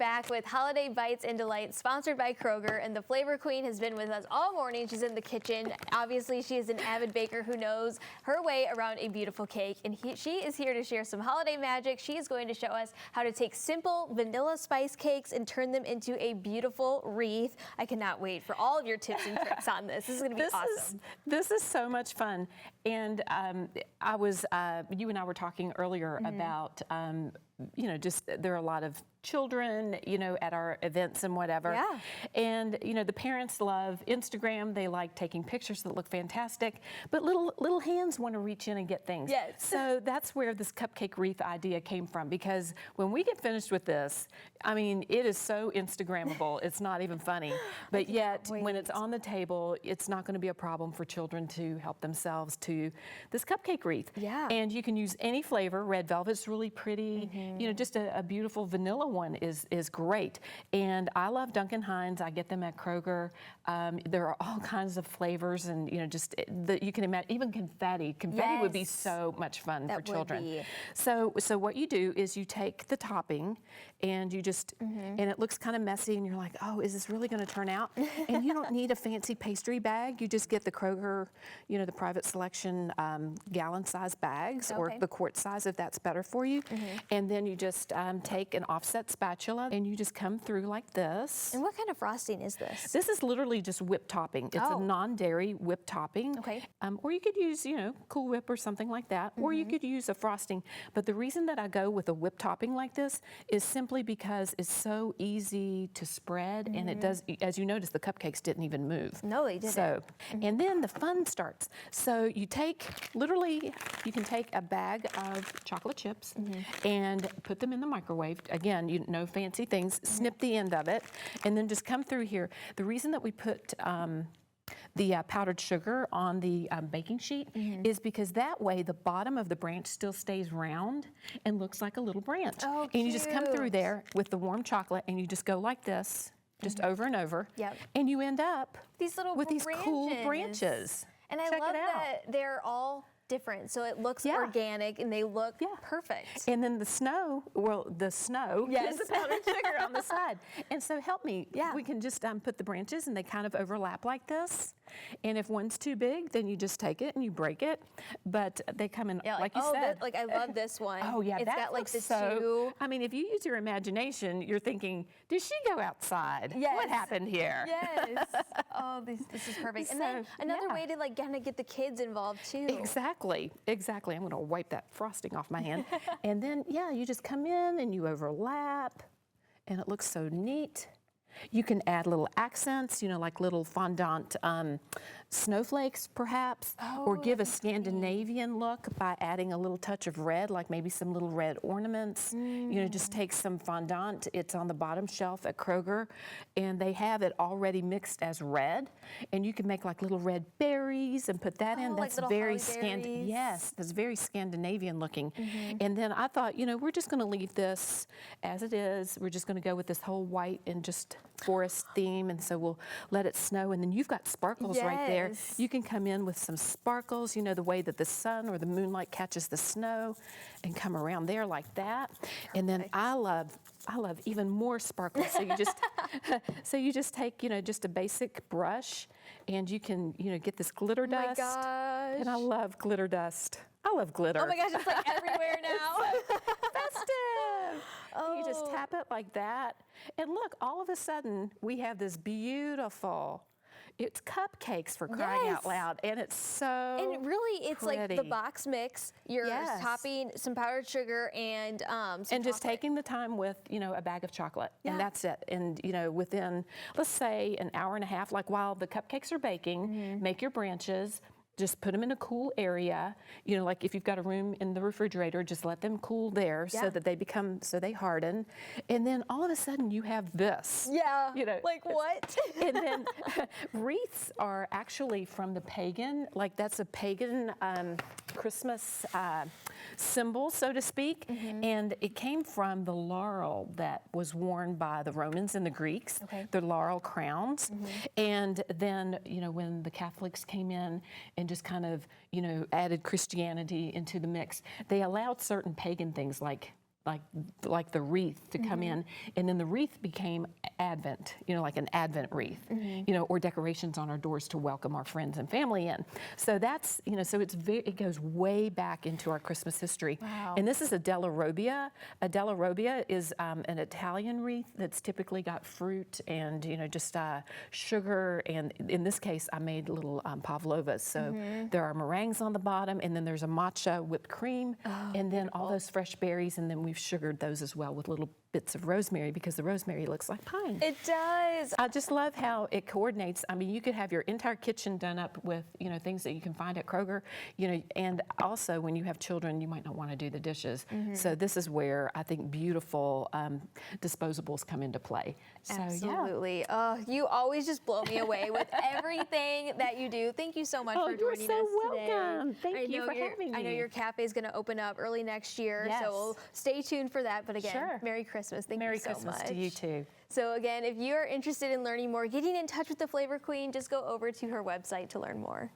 Back with Holiday Bites and Delights, sponsored by Kroger, and the Flavor Queen has been with us all morning. She's in the kitchen. Obviously, she is an avid baker who knows her way around a beautiful cake, and she is here to share some holiday magic. She is going to show us how to take simple vanilla spice cakes and turn them into a beautiful wreath. I cannot wait for all of your tips and tricks on this. This is going to be awesome. This is so much fun. And you and I were talking earlier about, just there are a lot of children, at our events and whatever. Yeah. And, the parents love Instagram. They like taking pictures that look fantastic, but little hands want to reach in and get things. Yes. So that's where this cupcake wreath idea came from, because when we get finished with this, it is so Instagrammable. It's not even funny. But yet, when it's on the table, it's not going to be a problem for children to help themselves to this cupcake wreath. Yeah. And you can use any flavor. Red velvet's really pretty. Just a beautiful vanilla one is great. And I love Duncan Hines. I get them at Kroger. There are all kinds of flavors, and you can imagine even confetti. Confetti would be so much fun for children. Would be. So what you do is you take the topping, and you just and it looks kind of messy, and you're like, oh, is this really going to turn out? And you don't need a fancy pastry bag. You just get the Kroger, the private selection gallon-size bags, or the quart size if that's better for you. And then you just take an offset spatula, and you just come through like this. And what kind of frosting is this? This is literally just whipped topping. It's a non-dairy whipped topping. Okay. Or you could use, Cool Whip or something like that. Or you could use a frosting. But the reason that I go with a whipped topping like this is simply because it's so easy to spread, and it does, as you notice, the cupcakes didn't even move. No, they didn't. So, and then the fun starts. So you take, literally, you can take a bag of chocolate chips and put them in the microwave. Again, no fancy things. Snip the end of it, and then just come through here. The reason that we put the powdered sugar on the baking sheet is because that way the bottom of the branch still stays round and looks like a little branch. Oh, and you just come through cute. there with the warm chocolate, and you just go like this, just over and over. Yep. And you end up with these branches. cool branches. And I Check love it out. that they're all different, so it looks organic, and they look perfect. And then the snow is the powdered sugar on the side. And so help me, we can just put the branches, and they kind of overlap like this. And if one's too big, then you just take it and you break it. But they come in, like you said. I love this one. Oh yeah, it's that got like looks the so, two. if you use your imagination, you're thinking, did she go outside? Yes. What happened here? Yes. Oh, this is perfect. And then another way to kind of get the kids involved too. Exactly. I'm going to wipe that frosting off my hand. And then, you just come in and you overlap, and it looks so neat. You can add little accents, like little fondant snowflakes, perhaps, or give a Scandinavian look by adding a little touch of red, like maybe some little red ornaments. Just take some fondant. It's on the bottom shelf at Kroger, and they have it already mixed as red. And you can make like little red berries and put that in. That's like very that's very Scandinavian looking. And then I thought, we're just going to leave this as it is. We're just going to go with this whole white and just forest theme, and so we'll let it snow. And then you've got sparkles right there. You can come in with some sparkles, the way that the sun or the moonlight catches the snow, and come around there like that. And then I love even more sparkles. So you just take just a basic brush, and you can get this glitter dust. Oh my gosh. And I love glitter dust. I love glitter. Oh my gosh, it's like everywhere now. Festive. You just tap it like that, and look, all of a sudden we have this beautiful. It's cupcakes, for crying out loud, and it's so And really, it's pretty. like the box mix. You're topping some powdered sugar and some just chocolate. taking the time with a bag of chocolate, and that's it. And within, let's say, an hour and a half, like while the cupcakes are baking, make your branches. Just put them in a cool area, like if you've got a room in the refrigerator, just let them cool there so that they harden. And then all of a sudden you have this. Yeah, like what? And then wreaths are actually from the pagan, like that's a pagan Christmas symbol, so to speak. And it came from the laurel that was worn by the Romans and the Greeks, the laurel crowns. And then, when the Catholics came in and just kind of, added Christianity into the mix, they allowed certain pagan things like like the wreath to come in, and then the wreath became Advent, like an Advent wreath, or decorations on our doors to welcome our friends and family in. So that's, so it goes way back into our Christmas history. Wow. And this is a della robbia. A della robbia is an Italian wreath that's typically got fruit and just sugar. And in this case, I made little pavlovas. So there are meringues on the bottom, and then there's a matcha whipped cream, and then all those fresh berries, and then we've sugared those as well with little bits of rosemary because the rosemary looks like pine. It does. I just love how it coordinates. I mean, you could have your entire kitchen done up with, things that you can find at Kroger, and also when you have children, you might not want to do the dishes. So this is where I think beautiful disposables come into play. So, Absolutely. You always just blow me away with everything that you do. Thank you so much for joining us today. You're so welcome. Thank you for having me. I know your cafe is going to open up early next year, Yes. so we'll stay tuned for that. But again, Sure. Merry Christmas. Thank Merry you so Christmas much. to you too. So again, if you're interested in learning more, getting in touch with the Flavor Queen, just go over to her website to learn more.